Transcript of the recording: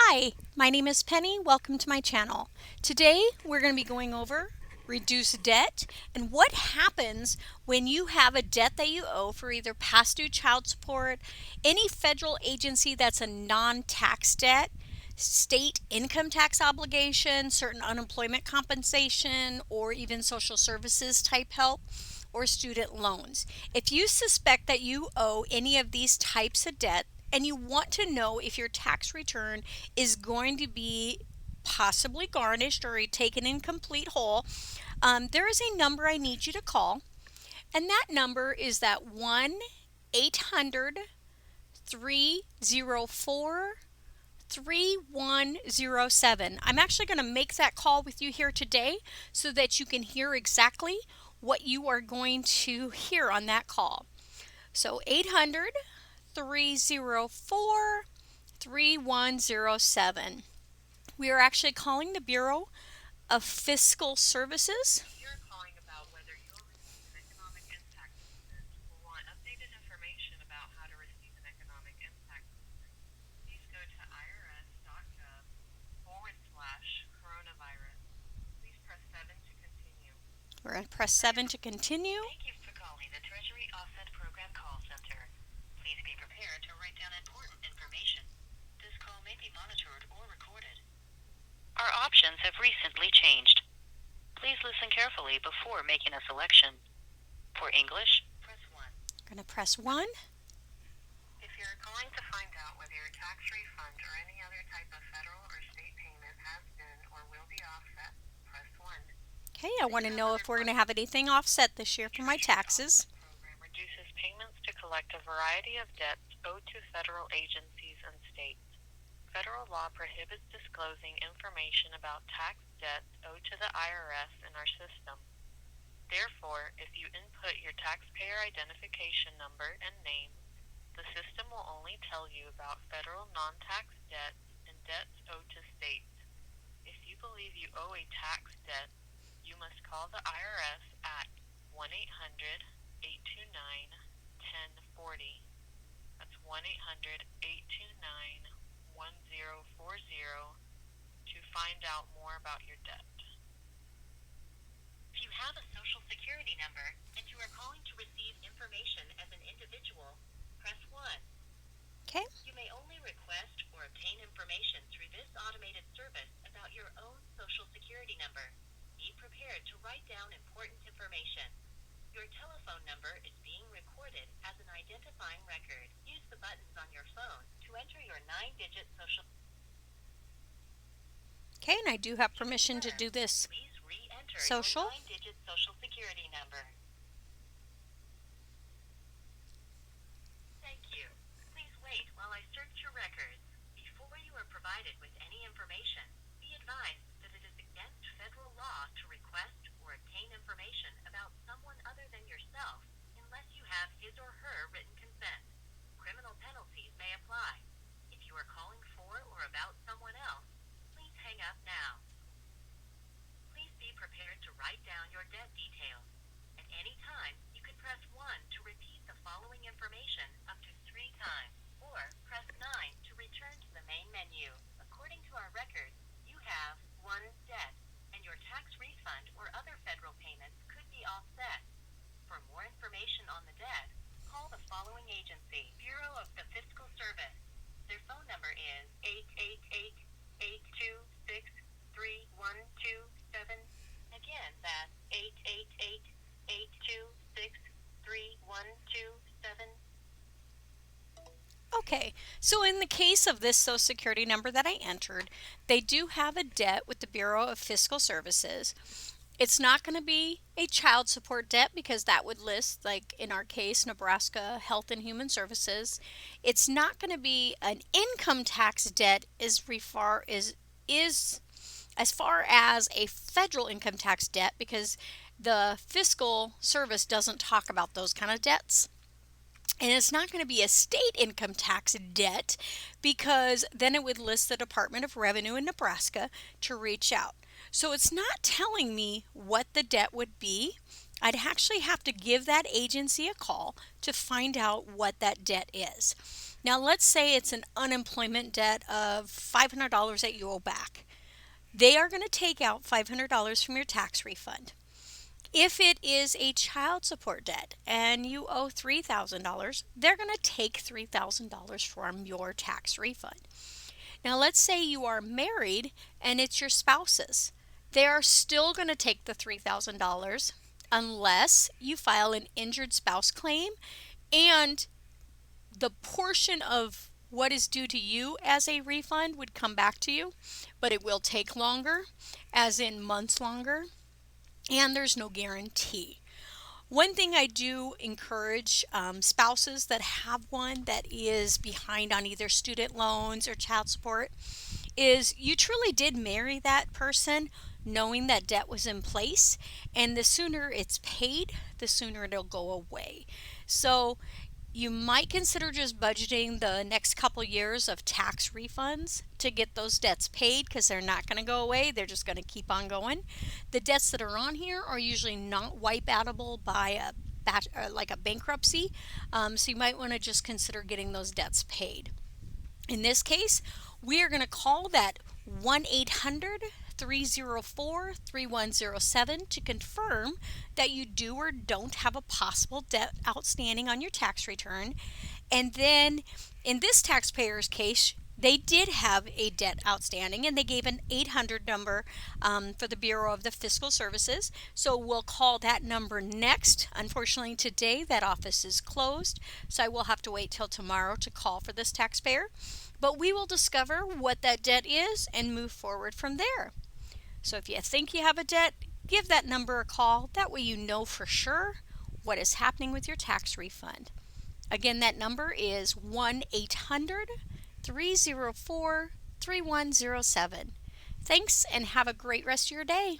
Hi, my name is Penny. Welcome to my channel. Today we're going to be going over reduced debt and what happens when you have a debt that you owe for either past due child support, any federal agency that's a non-tax debt, state income tax obligation, certain unemployment compensation, or even social services type help, or student loans. If you suspect that you owe any of these types of debt and you want to know if your tax return is going to be possibly garnished or taken in complete whole, there is a number I need you to call, and that number is that 1-800-304-3107. I'm actually going to make that call with you here today so that you can hear exactly what you are going to hear on that call. So 800-304-3107. We are actually calling the Bureau of Fiscal Services. You're calling about whether you'll receive an economic impact statement or want updated information about how to receive an economic impact statement. Please go to irs.gov/coronavirus. Please press 7 to continue. We're going to press 7 to continue. Thank you for calling the Treasury Offset Program Call Center. Please be prepared to write down important information. This call may be monitored or recorded. Our options have recently changed. Please listen carefully before making a selection. For English, press 1. We're going to press 1. If you're calling to find out whether your tax refund or any other type of federal or state payment has been or will be offset, press 1. Okay, I want to know if we're going to have anything offset this year for my taxes. The program reduces payments to collect a variety of debts owed to federal agencies and states. Federal law prohibits disclosing information about tax debts owed to the IRS in our system. Therefore, if you input your taxpayer identification number and name, the system will only tell you about federal non-tax debts and debts owed to states. If you believe you owe a tax debt, you must call the IRS at 1-800-829-1040. That's 1-800-829-1040 to find out more about your debt. If you have a Social Security number and you are calling to receive information as an individual, press 1. Okay. You may only request or obtain information through this automated service about your own Social Security number. Be prepared to write down important information. Your telephone number is being recorded as an identifying record. Use the buttons on your phone to enter your 9-digit social. Okay, and I do have permission to do this Please re-enter social. your 9-digit Social Security number. Thank you. Please wait while I search your records. Before you are provided with any information, be advised that it is against federal law to request or obtain information about someone other than yourself unless you have his or her written consent. Criminal penalties may apply. If you are calling for or about someone else, please hang up now. Please be prepared to write down your debt details. At any time, you can press 1 to repeat the following information up to 3 times, or press 9 to return to the main menu. According to our records, you have 1 debt, and your tax refund or other federal payments could be offset. For more information on the debt, call the following agency, Bureau of the Fiscal Service. Their phone number is 888-826-3127. Again, that's 888-826-3127. Okay, so in the case of this Social Security number that I entered, they do have a debt with the Bureau of Fiscal Services. It's not going to be a child support debt because that would list, like in our case, Nebraska Health and Human Services. It's not going to be an income tax debt as far as a federal income tax debt because the fiscal service doesn't talk about those kind of debts. And it's not going to be a state income tax debt because then it would list the Department of Revenue in Nebraska to reach out. So it's not telling me what the debt would be. I'd actually have to give that agency a call to find out what that debt is. Now, let's say it's an unemployment debt of $500 that you owe back. They are going to take out $500 from your tax refund. If it is a child support debt and you owe $3,000, they're going to take $3,000 from your tax refund. Now, let's say you are married and it's your spouse's. They are still going to take the $3,000 unless you file an injured spouse claim, and the portion of what is due to you as a refund would come back to you, but it will take longer, as in months longer, and there's no guarantee. One thing I do encourage spouses that have one that is behind on either student loans or child support is you truly did marry that person knowing that debt was in place, and the sooner it's paid, the sooner it'll go away. So you might consider just budgeting the next couple years of tax refunds to get those debts paid, because they're not going to go away. They're just going to keep on going. The debts that are on here are usually not wipe outable by like a bankruptcy. So you might want to just consider getting those debts paid. In this case, we are going to call that 1-800 304 3107 to confirm that you do or don't have a possible debt outstanding on your tax return. And then in this taxpayer's case, they did have a debt outstanding, and they gave an 800 number for the Bureau of the Fiscal Services. So we'll call that number next. Unfortunately, today that office is closed, so I will have to wait till tomorrow to call for this taxpayer. But we will discover what that debt is and move forward from there. So if you think you have a debt, give that number a call. That way you know for sure what is happening with your tax refund. Again, that number is 1-800 304 3107. Thanks, and have a great rest of your day.